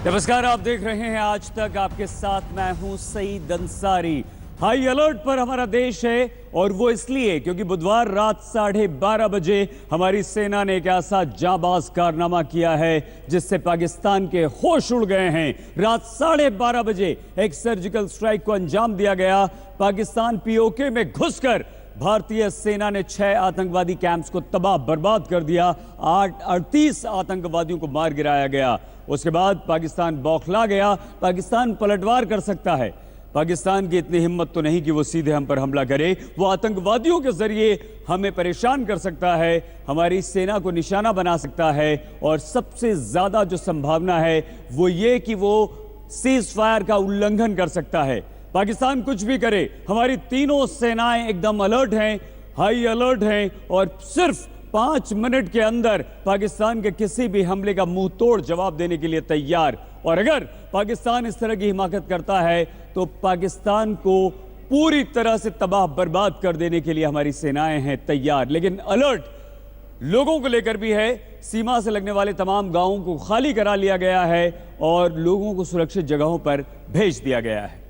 नमस्कार, आप देख रहे हैं आज तक। आपके साथ मैं हूं सईद अंसारी। हाई अलर्ट पर हमारा देश है और वो इसलिए क्योंकि बुधवार रात 12:30 बजे हमारी सेना ने एक ऐसा जाबाज कारनामा किया है जिससे पाकिस्तान के होश उड़ गए हैं। रात 12:30 बजे एक सर्जिकल स्ट्राइक को अंजाम दिया गया। पाकिस्तान पीओके में घुसकर भारतीय सेना ने 6 आतंकवादी कैंप्स को तबाह बर्बाद कर दिया। 38 आतंकवादियों को मार गिराया गया। उसके बाद पाकिस्तान बौखला गया। पाकिस्तान पलटवार कर सकता है। पाकिस्तान की इतनी हिम्मत तो नहीं कि वो सीधे हम पर हमला करे। वो आतंकवादियों के जरिए हमें परेशान कर सकता है, हमारी सेना को निशाना बना सकता है। और सबसे ज्यादा जो संभावना है वो ये कि वो सीज फायर का उल्लंघन कर सकता है। पाकिस्तान कुछ भी करे, हमारी तीनों सेनाएं एकदम अलर्ट हैं, हाई अलर्ट हैं और सिर्फ 5 मिनट के अंदर पाकिस्तान के किसी भी हमले का मुंह तोड़ जवाब देने के लिए तैयार। और अगर पाकिस्तान इस तरह की हिमाकत करता है तो पाकिस्तान को पूरी तरह से तबाह बर्बाद कर देने के लिए हमारी सेनाएं हैं तैयार। लेकिन अलर्ट लोगों को लेकर भी है। सीमा से लगने वाले तमाम गांवों को खाली करा लिया गया है और लोगों को सुरक्षित जगहों पर भेज दिया गया है।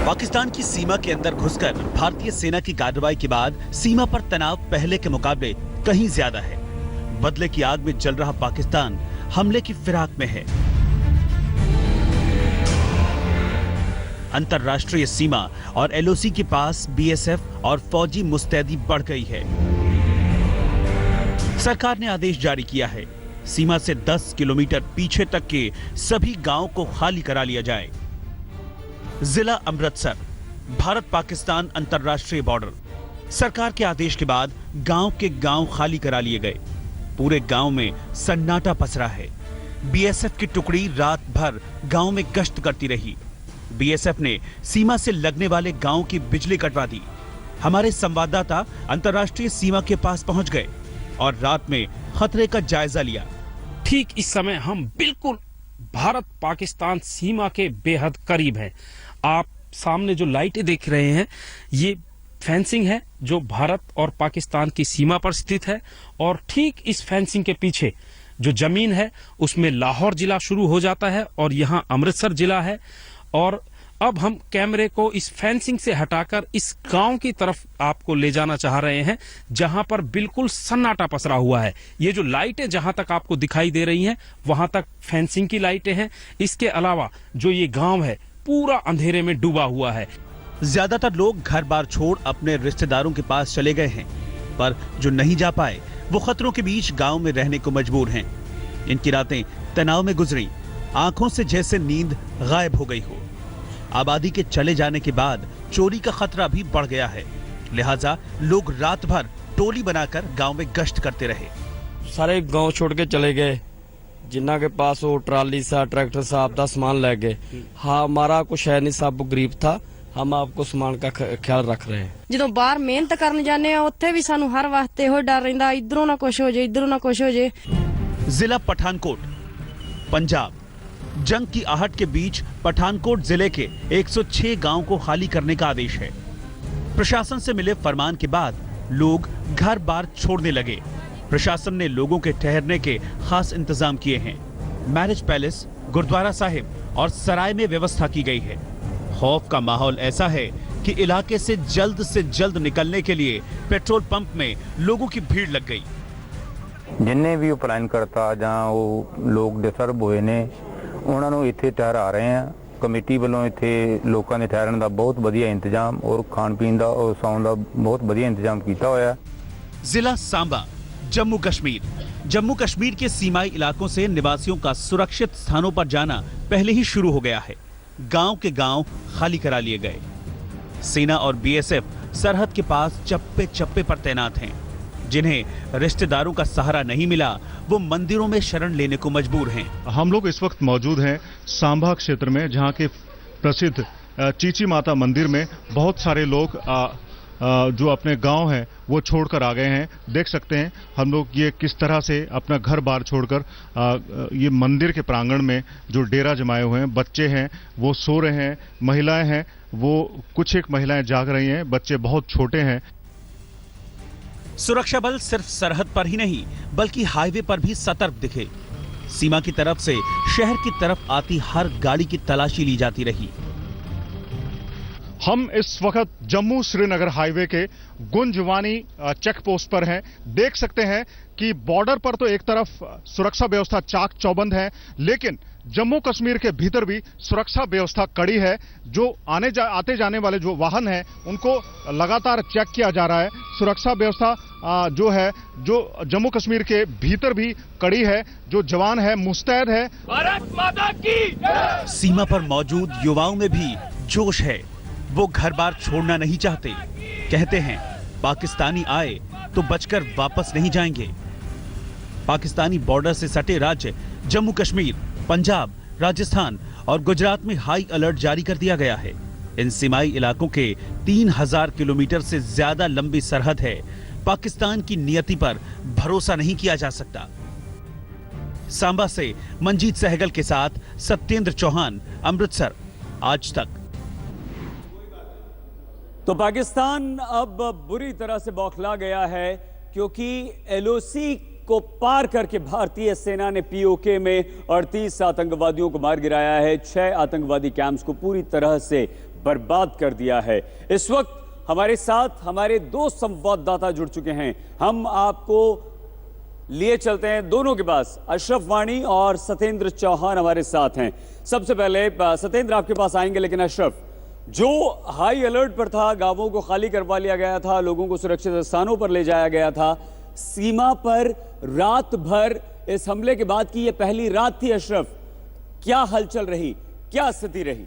पाकिस्तान की सीमा के अंदर घुसकर भारतीय सेना की कार्रवाई के बाद सीमा पर तनाव पहले के मुकाबले कहीं ज्यादा है। बदले की आग में जल रहा पाकिस्तान हमले की फिराक में है। अंतर्राष्ट्रीय सीमा और एलओसी के पास बीएसएफ और फौजी मुस्तैदी बढ़ गई है। सरकार ने आदेश जारी किया है, सीमा से 10 किलोमीटर पीछे तक के सभी गांवों को खाली करा लिया जाए। जिला अमृतसर, भारत पाकिस्तान अंतर्राष्ट्रीय बॉर्डर। सरकार के आदेश के बाद गांव के गांव खाली करा लिए गए। पूरे गांव में सन्नाटा पसरा है। बीएसएफ की टुकड़ी रात भर गांव में गश्त करती रही। बीएसएफ ने सीमा से लगने वाले गांव की बिजली कटवा दी। हमारे संवाददाता अंतर्राष्ट्रीय सीमा के पास पहुंच गए और रात में खतरे का जायजा लिया। ठीक इस समय हम बिल्कुल भारत पाकिस्तान सीमा के बेहद करीब हैं। आप सामने जो लाइटें देख रहे हैं ये फेंसिंग है जो भारत और पाकिस्तान की सीमा पर स्थित है। और ठीक इस फेंसिंग के पीछे जो जमीन है उसमें लाहौर जिला शुरू हो जाता है और यहाँ अमृतसर जिला है। और अब हम कैमरे को इस फेंसिंग से हटाकर इस गांव की तरफ आपको ले जाना चाह रहे हैं जहां पर बिल्कुल सन्नाटा पसरा हुआ है। ये जो लाइटें जहां तक आपको दिखाई दे रही हैं वहां तक फेंसिंग की लाइटें हैं। इसके अलावा जो ये गांव है पूरा अंधेरे में डूबा हुआ है। ज्यादातर लोग घर बार छोड़ अपने रिश्तेदारों के पास चले गए हैं, पर जो नहीं जा पाए वो खतरों के बीच गांव में रहने को मजबूर हैं। इनकी रातें तनाव में गुजरी, आंखों से जैसे नींद गायब हो गई हो। आबादी के चले जाने के बाद चोरी का खतरा भी बढ़ गया है, लिहाजा लोग रात भर टोली बनाकर गांव में गश्त करते रहे। सारे गांव छोड़ के चले गए, जिन्ना के पास वो ट्राली सा ट्रैक्टर सा आपका सामान ले गए। हाँ, हमारा कुछ है नहीं, सब गरीब था। हम आपको सामान का ख्याल रख रहे हैं। ਜਦੋਂ ਬਾਹਰ ਮਿਹਨਤ ਕਰਨ ਜਾਂਦੇ ਆ ਉੱਥੇ ਵੀ ਸਾਨੂੰ ਹਰ ਵਾਸਤੇ ਇਹੋ ਡਰ ਰਹਿੰਦਾ, ਇਧਰੋਂ ਨਾ ਕੁਝ ਹੋ ਜੇ, ਇਧਰੋਂ ਨਾ ਕੁਝ ਹੋ ਜੇ। जिला पठानकोट, पंजाब। जंग की आहट के बीच पठानकोट जिले के 106 गांव को खाली करने का आदेश है। प्रशासन से मिले फरमान के बाद लोग घर बार छोड़ने लगे। प्रशासन ने लोगों के ठहरने के खास इंतजाम किए हैं। मैरिज पैलेस, गुरुद्वारा साहिब और सराय में व्यवस्था की गई है। खौफ का माहौल ऐसा है कि इलाके से जल्द निकलने के लिए पेट्रोल पंप में लोगों की भीड़ लग गई। जिन्हें भी प्लान करता जहाँ वो लोग डिस्टर्ब हुए ने उन्होंने इत्थे ठहरा रहे हैं। कमेटी वालों इत्थे लोगों के ठहरन का बहुत वधिया इंतजाम और खान पीन का और सौन का बहुत वधिया इंतजाम किया होया। जिला सांबा, जम्मू कश्मीर। जम्मू कश्मीर के सीमाई इलाकों से निवासियों का सुरक्षित स्थानों पर जाना पहले ही शुरू हो गया है। गांव के गांव खाली करा लिए गए। सेना और बीएसएफ सरहद के पास चप्पे चप्पे पर तैनात हैं। जिन्हें रिश्तेदारों का सहारा नहीं मिला वो मंदिरों में शरण लेने को मजबूर हैं। हम लोग इस वक्त मौजूद हैं सांबा क्षेत्र में, जहां के प्रसिद्ध चीची माता मंदिर में बहुत सारे लोग जो अपने गांव हैं वो छोड़कर आ गए हैं। देख सकते हैं हम लोग ये किस तरह से अपना घर बार छोड़कर ये मंदिर के प्रांगण में जो डेरा जमाए हुए हैं। बच्चे हैं वो सो रहे हैं, महिलाएं हैं वो कुछ एक महिलाएं जाग रही हैं, बच्चे बहुत छोटे हैं। सुरक्षा बल सिर्फ सरहद पर ही नहीं बल्कि हाईवे पर भी सतर्क दिखे। सीमा की तरफ से शहर की तरफ आती हर गाड़ी की तलाशी ली जाती रही। हम इस वक्त जम्मू श्रीनगर हाईवे के गुंजवानी चेक पोस्ट पर हैं। देख सकते हैं कि बॉर्डर पर तो एक तरफ सुरक्षा व्यवस्था चाक चौबंद है, लेकिन जम्मू कश्मीर के भीतर भी सुरक्षा व्यवस्था कड़ी है। जो आते जाने वाले जो वाहन हैं उनको लगातार चेक किया जा रहा है। सुरक्षा व्यवस्था जो है जो जम्मू कश्मीर के भीतर भी कड़ी है। जो जवान है मुस्तैद है। भारत माता की सीमा पर मौजूद युवाओं में भी जोश है। वो घर बार छोड़ना नहीं चाहते। कहते हैं पाकिस्तानी आए तो बचकर वापस नहीं जाएंगे। पाकिस्तानी बॉर्डर से सटे राज्य जम्मू कश्मीर, पंजाब, राजस्थान और गुजरात में हाई अलर्ट जारी कर दिया गया है। इन सीमाई इलाकों के 3000 किलोमीटर से ज्यादा लंबी सरहद है। पाकिस्तान की नियति पर भरोसा नहीं किया जा सकता। सांबा से मंजीत सहगल के साथ सत्येंद्र चौहान, अमृतसर, आज तक। तो पाकिस्तान अब बुरी तरह से बौखला गया है क्योंकि एलओसी को पार करके भारतीय सेना ने पीओके में 38 आतंकवादियों को मार गिराया है। 6 आतंकवादी कैंप्स को पूरी तरह से बर्बाद कर दिया है। इस वक्त हमारे साथ हमारे 2 संवाददाता जुड़ चुके हैं। हम आपको लिए चलते हैं दोनों के पास। अशरफ वाणी और सत्येंद्र चौहान हमारे साथ हैं। सबसे पहले सत्येंद्र आपके पास आएंगे, लेकिन अशरफ, जो हाई अलर्ट पर था, गांवों को खाली करवा लिया गया था, लोगों को सुरक्षित स्थानों पर ले जाया गया था, सीमा पर रात भर इस हमले के बाद की यह पहली रात थी। अशरफ, क्या हलचल रही, क्या स्थिति रही?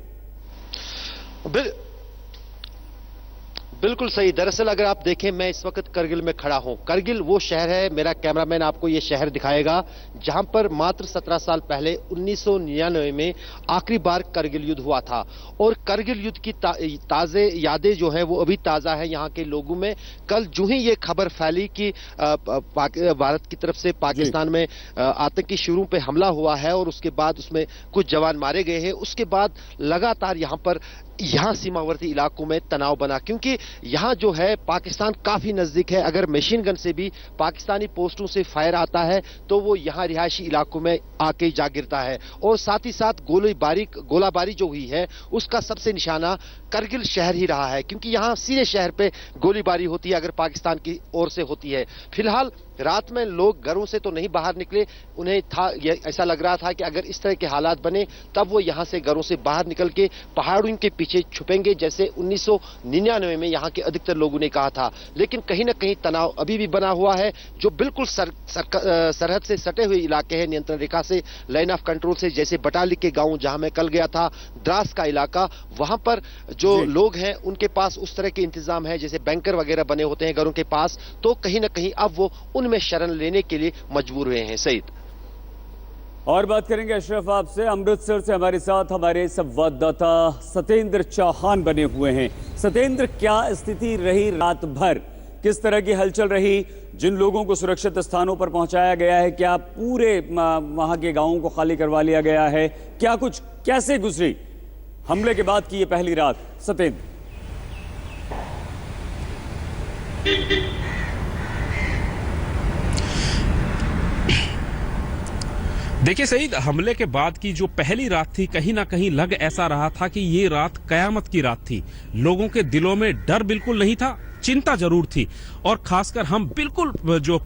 बिल्कुल सही। दरअसल अगर आप देखें, मैं इस वक्त करगिल में खड़ा हूं। करगिल वो शहर है, मेरा कैमरामैन आपको ये शहर दिखाएगा, जहां पर मात्र 17 साल पहले 1999 में आखिरी बार करगिल युद्ध हुआ था। और करगिल युद्ध की ताजे यादें जो है वो अभी ताजा है यहाँ के लोगों में। कल जो ही ये खबर फैली कि भारत की तरफ से पाकिस्तान में आतंकी शिविरों पे हमला हुआ है और उसके बाद उसमें कुछ जवान मारे गए हैं, उसके बाद लगातार यहाँ सीमावर्ती इलाकों में तनाव बना, क्योंकि यहाँ जो है पाकिस्तान काफी नजदीक है। अगर मशीन गन से भी पाकिस्तानी पोस्टों से फायर आता है तो वो यहाँ रिहायशी इलाकों में आके जा गिरता है। और साथ ही साथ गोलाबारी जो हुई है उसका सबसे निशाना करगिल शहर ही रहा है, क्योंकि यहाँ सीधे शहर पे गोलीबारी होती है अगर पाकिस्तान की ओर से होती है। फिलहाल रात में लोग घरों से तो नहीं बाहर निकले। उन्हें ऐसा लग रहा था कि अगर इस तरह के हालात बने तब वो यहाँ से घरों से बाहर निकल के पहाड़ों के पीछे छुपेंगे, जैसे 1999 में यहाँ के अधिकतर लोगों ने कहा था। लेकिन कहीं ना कहीं तनाव अभी भी बना हुआ है। जो बिल्कुल सरहद से सटे हुए इलाके हैं, नियंत्रण रेखा से, लाइन ऑफ कंट्रोल से, जैसे बटाली के गांव जहां मैं कल गया था, द्रास का इलाका, वहां पर जो लोग हैं उनके पास उस तरह के इंतजाम है जैसे बैंकर वगैरह बने होते हैं घरों के पास। तो कहीं ना कहीं अब वो उनमें शरण लेने के लिए मजबूर हुए हैं। सईद, और बात करेंगे अशरफ आपसे। अमृतसर से हमारे साथ हमारे संवाददाता सत्येंद्र चौहान बने हुए हैं। सत्येंद्र, क्या स्थिति रही रात भर, किस तरह की हलचल रही? जिन लोगों को सुरक्षित स्थानों पर पहुंचाया गया है, क्या पूरे वहां के गांवों को खाली करवा लिया गया है? क्या कुछ कैसे गुजरी हमले के बाद की ये पहली रात? सत्येंद्र, देखिए सईद, हमले के बाद की जो पहली रात थी, कहीं ना कहीं लग ऐसा रहा था कि ये रात कयामत की रात थी। लोगों के दिलों में डर बिल्कुल नहीं था, चिंता जरूर थी। और खासकर हम बिल्कुल जो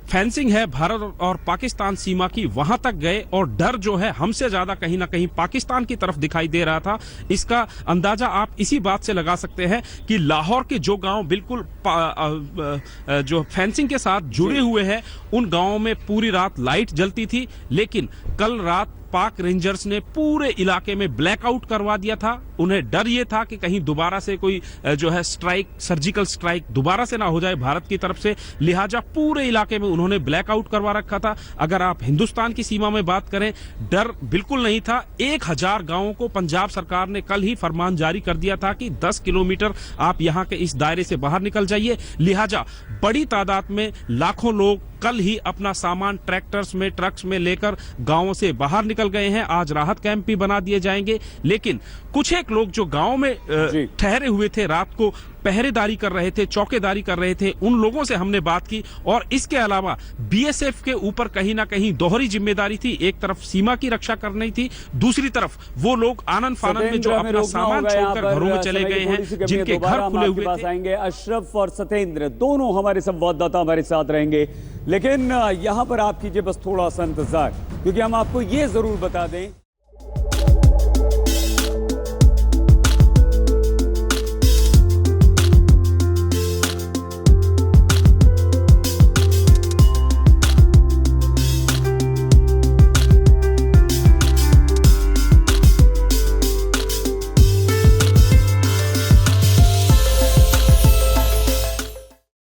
फेंसिंग है भारत और पाकिस्तान सीमा की, वहां तक गए और डर जो है हमसे ज्यादा कहीं ना कहीं पाकिस्तान की तरफ दिखाई दे रहा था। इसका अंदाजा आप इसी बात से लगा सकते हैं कि लाहौर के जो गांव बिल्कुल जो फेंसिंग के साथ जुड़े हुए हैं, उन गांवों में पूरी रात लाइट जलती थी। लेकिन कल रात पाक रेंजर्स ने पूरे इलाके में ब्लैकआउट करवा दिया था। उन्हें डर ये था कि कहीं दोबारा से कोई जो है स्ट्राइक, सर्जिकल स्ट्राइक दोबारा से ना हो जाए भारत की तरफ से, लिहाजा पूरे इलाके में उन्होंने ब्लैकआउट करवा रखा था। अगर आप हिंदुस्तान की सीमा में बात करें, डर बिल्कुल नहीं था। 1000 गांवों को पंजाब सरकार ने कल ही फरमान जारी कर दिया था कि 10 किलोमीटर आप यहां के इस दायरे से बाहर निकल जाइए। लिहाजा बड़ी तादाद में लाखों लोग कल ही अपना सामान ट्रैक्टर्स में, ट्रक्स में लेकर गांवों से बाहर निकल गए हैं। आज राहत कैंप भी बना दिए जाएंगे, लेकिन कुछ एक लोग जो गांव में ठहरे हुए थे, रात को पहरेदारी कर रहे थे, चौकीदारी कर रहे थे, उन लोगों से हमने बात की। और इसके अलावा बीएसएफ के ऊपर कहीं ना कहीं दोहरी जिम्मेदारी थी। एक तरफ सीमा की रक्षा करनी थी, दूसरी तरफ वो लोग आनंद फानंद में जो अपना सामान छोड़कर घरों में चले गए हैं, जिनके घर खुले हुए थे। आएंगे अशरफ और सतेंद्र, दोनों हमारे संवाददाता हमारे साथ रहेंगे, लेकिन यहाँ पर आप कीजिए बस थोड़ा सा इंतजार, क्योंकि हम आपको ये जरूर बता दें